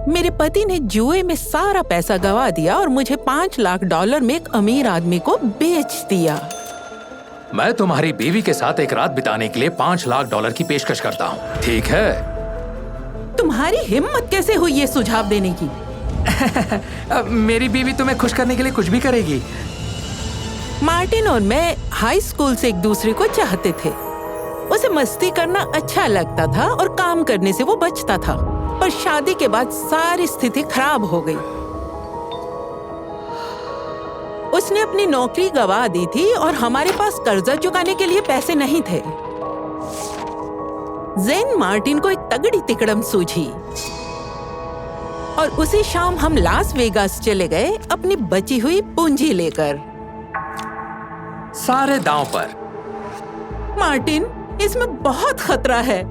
मेरे पति ने जुए में सारा पैसा गवा दिया और मुझे $5 लाख में एक अमीर आदमी को बेच दिया। मैं तुम्हारी बीवी के साथ एक रात बिताने के लिए $5 लाख की पेशकश करता हूँ, ठीक है? तुम्हारी हिम्मत कैसे हुई ये सुझाव देने की? मेरी बीवी तुम्हें खुश करने के लिए कुछ भी करेगी। मार्टिन और मैं हाई स्कूल से एक दूसरे को चाहते थे। उसे मस्ती करना अच्छा लगता था और काम करने से वो बचता था, पर शादी के बाद सारी स्थिति खराब हो गई। उसने अपनी नौकरी गंवा दी थी और हमारे पास कर्जा चुकाने के लिए पैसे नहीं थे। जेन मार्टिन को एक तगड़ी तिकड़म सूझी और उसी शाम हम लास वेगास चले गए अपनी बची हुई पूंजी लेकर। सारे दांव पर। मार्टिन, इसमें बहुत खतरा है।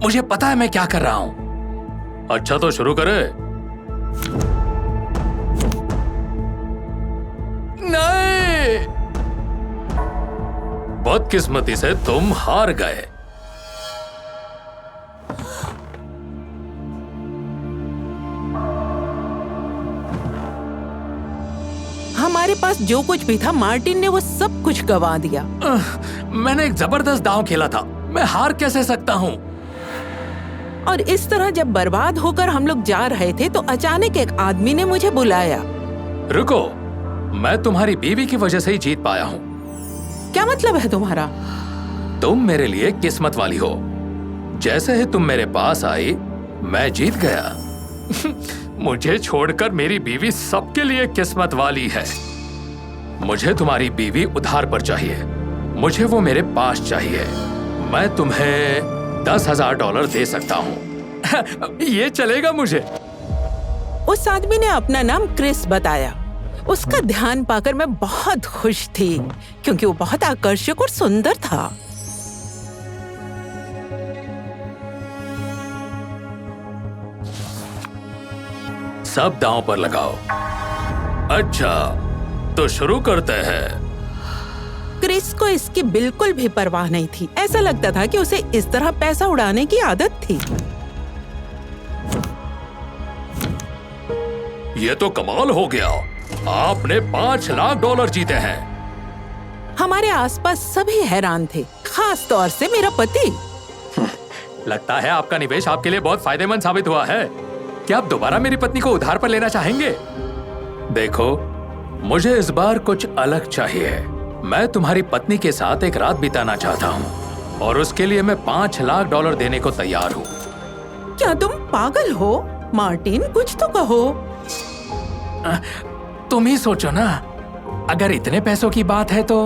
मुझे पता है मैं क्या कर रहा हूँ। अच्छा तो शुरू करे। नहीं, बदकिस्मती से तुम हार गए। हमारे पास जो कुछ भी था मार्टिन ने वो सब कुछ गंवा दिया। मैंने एक जबरदस्त दांव खेला था, मैं हार कैसे सकता हूँ? और इस तरह जब बर्बाद होकर हम लोग जा रहे थे तो अचानक एक आदमी ने मुझे बुलाया। रुको, मैं तुम्हारी बीवी की वजह से ही जीत पाया हूँ। क्या मतलब है तुम्हारा? तुम मेरे लिए किस्मत वाली हो। जैसे ही तुम मेरे पास आई, मैं जीत गया। मुझे छोड़कर मेरी बीवी सबके लिए किस्मत वाली है। मुझे तुम्हारी बीवी उधार पर चाहिए, मुझे वो मेरे पास चाहिए। मैं तुम्हें $10,000 दे सकता हूँ। ये चलेगा मुझे? उस आदमी ने अपना नाम क्रिस बताया। उसका ध्यान पाकर मैं बहुत खुश थी क्योंकि वो बहुत आकर्षक और सुंदर था। सब दांव पर लगाओ। अच्छा, तो शुरू करते हैं। क्रिस को इसकी बिल्कुल भी परवाह नहीं थी। ऐसा लगता था कि उसे इस तरह पैसा उड़ाने की आदत थी। ये तो कमाल हो गया, आपने $5 लाख जीते हैं। हमारे आसपास सभी हैरान थे, खास तौर से मेरा पति। लगता है आपका निवेश आपके लिए बहुत फायदेमंद साबित हुआ है। क्या आप दोबारा मेरी पत्नी को उधार पर लेना चाहेंगे? देखो, मुझे इस बार कुछ अलग चाहिए। मैं तुम्हारी पत्नी के साथ एक रात बिताना चाहता हूँ और उसके लिए मैं $5 लाख देने को तैयार हूँ। क्या तुम पागल हो? मार्टिन, कुछ तो कहो। तुम ही सोचो ना, अगर इतने पैसों की बात है तो।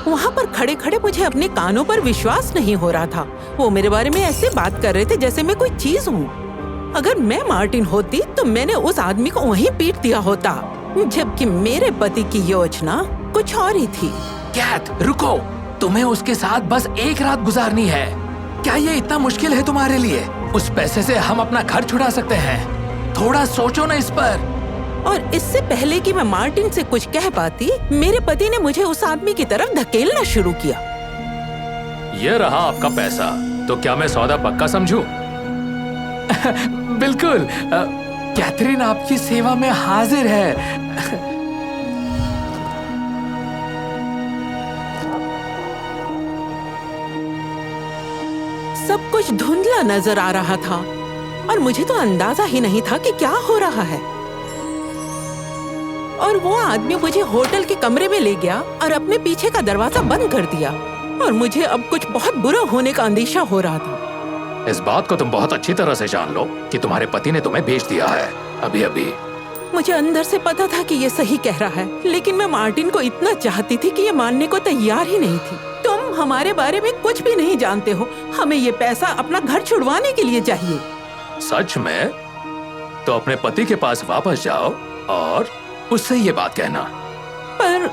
वहाँ पर खड़े खड़े मुझे अपने कानों पर विश्वास नहीं हो रहा था। वो मेरे बारे में ऐसे बात कर रहे थे जैसे मैं कोई चीज हूँ। अगर मैं मार्टिन होती तो मैंने उस आदमी को वहीं पीट दिया होता, जबकि मेरे पति की योजना कुछ और ही थी। कैथ, रुको, तुम्हें उसके साथ बस एक रात गुजारनी है। क्या ये इतना मुश्किल है तुम्हारे लिए? उस पैसे से हम अपना घर छुड़ा सकते हैं। थोड़ा सोचो ना इस पर। और इससे पहले कि मैं मार्टिन से कुछ कह पाती, मेरे पति ने मुझे उस आदमी की तरफ धकेलना शुरू किया। ये रहा आपका पैसा, तो क्या मैं सौदा पक्का समझूं? बिल्कुल, कैथरीन आपकी सेवा में हाजिर है। सब कुछ धुंधला नजर आ रहा था और मुझे तो अंदाजा ही नहीं था कि क्या हो रहा है। और वो आदमी मुझे होटल के कमरे में ले गया और अपने पीछे का दरवाजा बंद कर दिया और मुझे अब कुछ बहुत बुरा होने का अंदेशा हो रहा था। इस बात को तुम बहुत अच्छी तरह से जान लो कि तुम्हारे पति ने तुम्हें बेच दिया है अभी अभी। मुझे अंदर से पता था कि ये सही कह रहा है, लेकिन मैं मार्टिन को इतना चाहती थी कि ये मानने को तैयार ही नहीं थी। तुम हमारे बारे में कुछ भी नहीं जानते हो। हमें ये पैसा अपना घर छुड़वाने के लिए चाहिए। सच में? तो अपने पति के पास वापस जाओ और उससे ये बात कहना। पर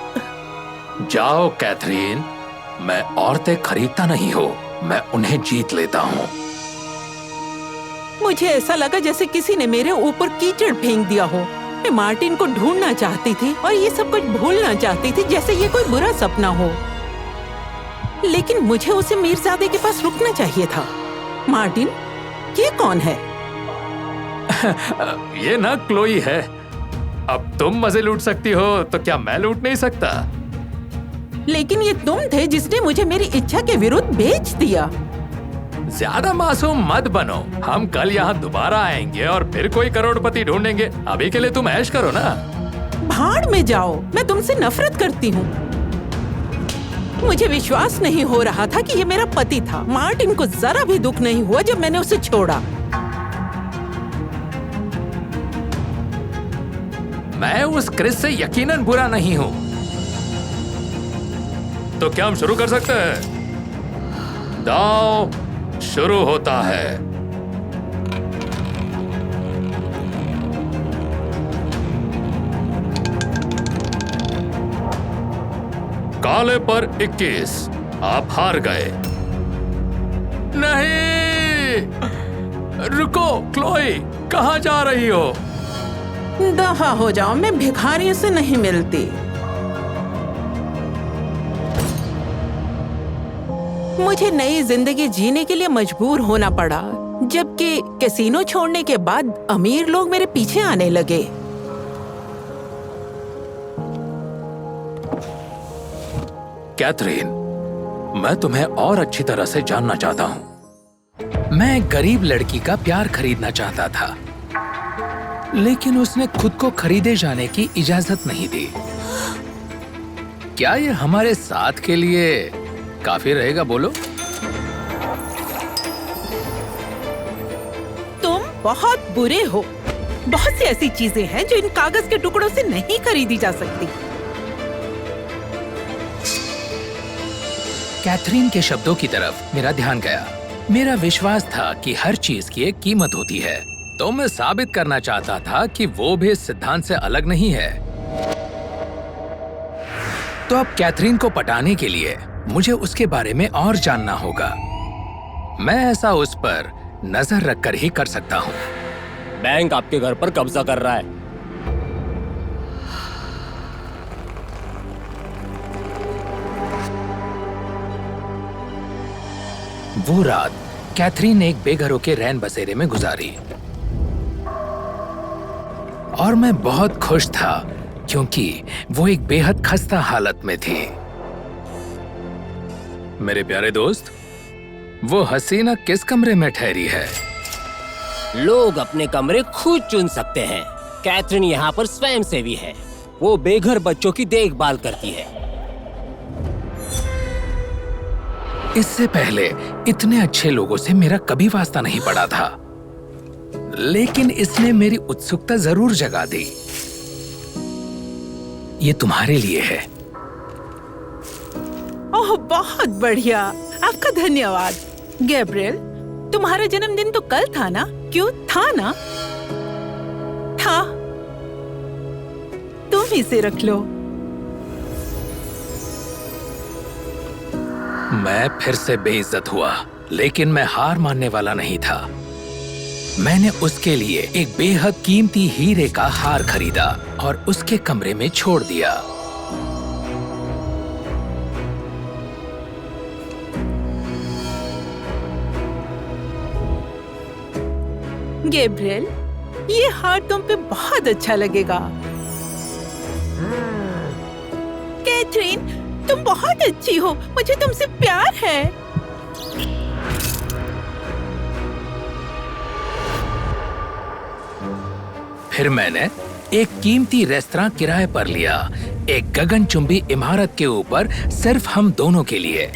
जाओ कैथरीन, मैं औरतें खरीदता नहीं हूँ, मैं उन्हें जीत लेता हूँ। मुझे ऐसा लगा जैसे किसी ने मेरे ऊपर कीचड़ फेंक दिया हो। मैं मार्टिन को ढूंढना चाहती थी और ये सब कुछ भूलना चाहती थी जैसे ये कोई बुरा सपना हो, लेकिन मुझे उसे मीरजादे के पास रुकना चाहिए था। मार्टिन, ये कौन है? ये ना क्लोई है। अब तुम मजे लूट सकती हो तो क्या मैं लूट नहीं सकता? लेकिन ये तुम थे जिसने मुझे मेरी इच्छा के विरुद्ध बेच दिया। ज्यादा मासूम मत बनो। हम कल यहाँ दोबारा आएंगे और फिर कोई करोड़पति ढूंढेंगे। अभी के लिए तुम ऐश करो ना। भाड़ में जाओ, मैं तुमसे नफरत करती हूँ। मुझे विश्वास नहीं हो रहा था कि ये मेरा पति था। मार्टिन को जरा भी दुख नहीं हुआ जब मैंने उसे छोड़ा। मैं उस क्रिस से यकीनन बुरा नहीं हूँ। तो क्या हम शुरू कर सकते हैं? दांव शुरू होता है। काले पर 21। आप हार गए। नहीं, रुको क्लोई, कहाँ जा रही हो? दफा हो जाओ, मैं भिखारियों से नहीं मिलती। मुझे नई जिंदगी जीने के लिए मजबूर होना पड़ा, जबकि कैसीनो छोड़ने के बाद अमीर लोग मेरे पीछे आने लगे। कैथरीन, मैं तुम्हें और अच्छी तरह से जानना चाहता हूँ। मैं एक गरीब लड़की का प्यार खरीदना चाहता था, लेकिन उसने खुद को खरीदे जाने की इजाजत नहीं दी। क्या ये हमारे साथ के लिए काफी रहेगा? बोलो। तुम बहुत बुरे हो। बहुत सी ऐसी चीजें हैं जो इन कागज के टुकड़ों से नहीं खरीदी जा सकती। कैथरीन के शब्दों की तरफ मेरा ध्यान गया। मेरा विश्वास था कि हर चीज की एक कीमत होती है, तो मैं साबित करना चाहता था कि वो भी इस सिद्धांत से अलग नहीं है। तो अब कैथरीन को पटाने के लिए मुझे उसके बारे में और जानना होगा। मैं ऐसा उस पर नजर रखकर ही कर सकता हूँ। बैंक आपके घर पर कब्जा कर रहा है। वो रात कैथरीन ने एक बेघरों के रैन बसेरे में गुजारी और मैं बहुत खुश था क्योंकि वो एक बेहद खस्ता हालत में थी। मेरे प्यारे दोस्त, वो हसीना किस कमरे में ठहरी है? लोग अपने कमरे खुद चुन सकते हैं। कैथरीन यहाँ पर स्वयंसेवी है। वो बेघर बच्चों की देखभाल करती है। इससे पहले इतने अच्छे लोगों से मेरा कभी वास्ता नहीं पड़ा था, लेकिन इसने मेरी उत्सुकता जरूर जगा दी। ये तुम्हारे लिए है। ओह, बहुत बढ़िया। आपका धन्यवाद। गैब्रियल, तुम्हारा जन्मदिन तो कल था ना? क्यों था ना? था। तुम इसे रख लो। मैं फिर से बेइज्जत हुआ, लेकिन मैं हार मानने वाला नहीं था। मैंने उसके लिए एक बेहद कीमती हीरे का हार खरीदा और उसके कमरे में छोड़ दिया। गैब्रियल, ये हार तुम पे बहुत अच्छा लगेगा। कैथरीन, तुम बहुत अच्छी हो। मुझे तुमसे प्यार है। फिर मैंने एक कीमती रेस्तरां किराए पर लिया, एक गगनचुंबी इमारत के ऊपर, सिर्फ हम दोनों के लिए।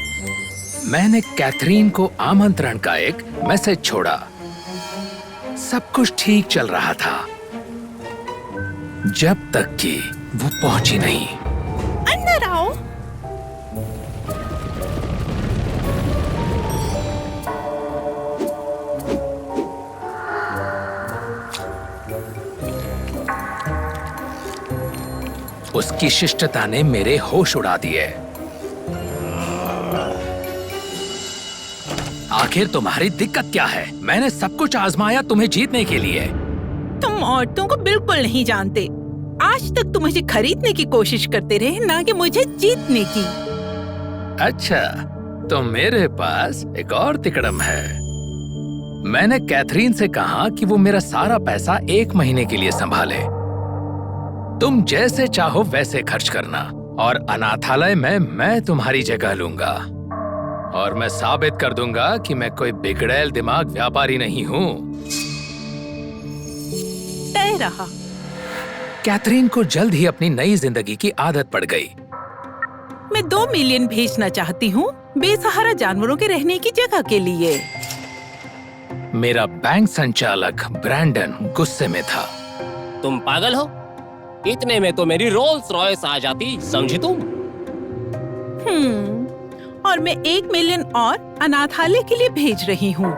मैंने कैथरीन को आमंत्रण का एक मैसेज छोड़ा। सब कुछ ठीक चल रहा था जब तक कि वो पहुंची नहीं। अंदर आओ। उसकी शिष्टता ने मेरे होश उड़ा दिए। आखिर तुम्हारी दिक्कत क्या है? मैंने सब कुछ आजमाया तुम्हें जीतने के लिए। तुम औरतों को बिल्कुल नहीं जानते। आज तक तुम मुझे खरीदने की कोशिश करते रहे, ना कि मुझे जीतने की। अच्छा, तो मेरे पास एक और तिकड़म है। मैंने कैथरीन से कहा कि वो मेरा सारा पैसा 1 महीने के लिए संभाले। तुम जैसे चाहो वैसे खर्च करना, और अनाथालय में मैं तुम्हारी जगह लूंगा, और मैं साबित कर दूंगा कि मैं कोई बिगड़ैल दिमाग व्यापारी नहीं हूँ। तय रहा। कैथरीन को जल्द ही अपनी नई जिंदगी की आदत पड़ गई। मैं 2 मिलियन भेजना चाहती हूँ बेसहारा जानवरों के रहने की जगह के लिए। मेरा बैंक संचालक ब्रैंडन गुस्से में था। तुम पागल हो? इतने में तो मेरी रोल्स रॉयस आ जाती, समझी तुम? और मैं 1 मिलियन और अनाथालय के लिए भेज रही हूँ।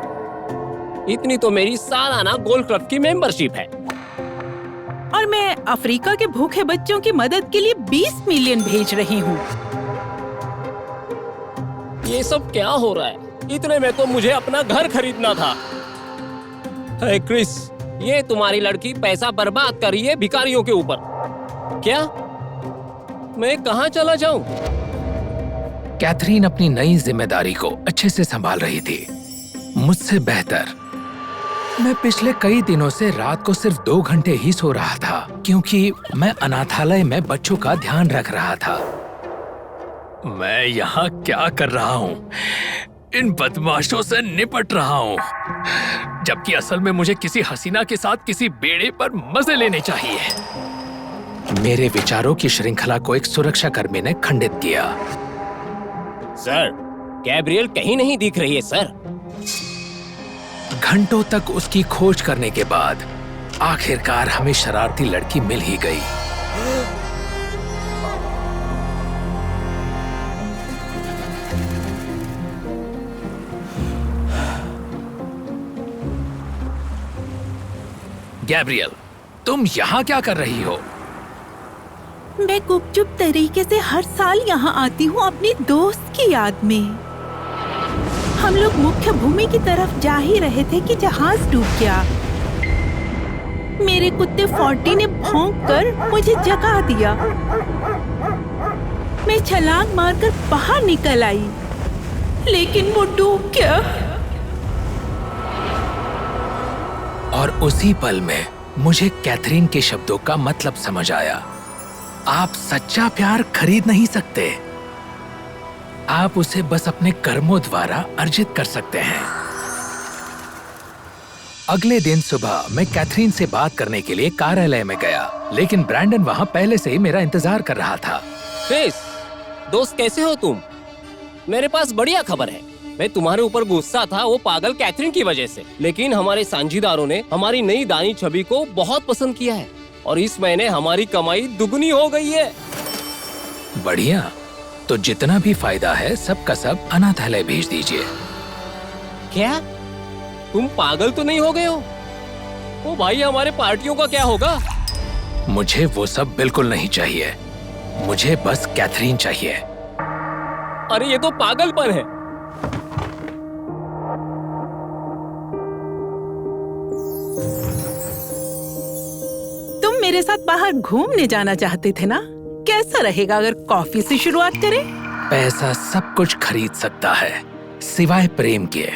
इतनी तो मेरी सालाना गोल्फ क्लब की मेंबरशिप है। और मैं अफ्रीका के भूखे बच्चों की मदद के लिए 20 मिलियन भेज रही हूँ। ये सब क्या हो रहा है? इतने में तो मुझे अपना घर खरीदना था। हे क्रिस, ये तुम्हारी लड़की पैसा बर्बाद कर रही है भिखारियों के ऊपर। क्या मैं कहाँ चला जाऊं? कैथरीन अपनी नई जिम्मेदारी को अच्छे से संभाल रही थी, मुझसे बेहतर। मैं पिछले कई दिनों से रात को सिर्फ 2 घंटे ही सो रहा था, क्योंकि मैं अनाथालय में बच्चों का ध्यान रख रहा था। मैं यहाँ क्या कर रहा हूँ? इन बदमाशों से निपट रहा हूँ, जबकि असल में मुझे किसी हसीना के साथ किसी बेड़े पर मजे लेने चाहिए। मेरे विचारों की श्रृंखला को एक सुरक्षा कर्मी ने खंडित किया। सर, गैब्रियल कहीं नहीं दिख रही है सर। घंटों तक उसकी खोज करने के बाद आखिरकार हमें शरारती लड़की मिल ही गई। गैब्रियल, तुम यहाँ क्या कर रही हो? मैं गुपचुप तरीके से हर साल यहाँ आती हूँ अपनी दोस्त की याद में। हम लोग मुख्य भूमि की तरफ जा ही रहे थे कि जहाज डूब गया। मेरे कुत्ते फोर्टी ने भौंककर मुझे जगा दिया। मैं छलांग मारकर बाहर निकल आई, लेकिन वो डूब गया। और उसी पल में मुझे कैथरीन के शब्दों का मतलब समझ आया। आप सच्चा प्यार खरीद नहीं सकते, आप उसे बस अपने कर्मों द्वारा अर्जित कर सकते हैं। अगले दिन सुबह मैं कैथरीन से बात करने के लिए कार्यालय में गया, लेकिन ब्रैंडन वहां पहले से ही मेरा इंतजार कर रहा था। क्रिस, दोस्त कैसे हो तुम? मेरे पास बढ़िया खबर है। मैं तुम्हारे ऊपर गुस्सा था वो पागल कैथरीन की वजह से, लेकिन हमारे साझीदारों ने हमारी नई दानी छवि को बहुत पसंद किया है और इस महीने हमारी कमाई दुगनी हो गई है। बढ़िया, तो जितना भी फायदा है सब का सब अनाथालय भेज दीजिए। क्या तुम पागल तो नहीं हो गए हो? ओ भाई, हमारे पार्टियों का क्या होगा? मुझे वो सब बिल्कुल नहीं चाहिए, मुझे बस कैथरीन चाहिए। अरे ये तो पागलपन है। तुम मेरे साथ बाहर घूमने जाना चाहते थे ना? कैसा रहेगा अगर कॉफी से शुरुआत करें? पैसा सब कुछ खरीद सकता है, सिवाय प्रेम के।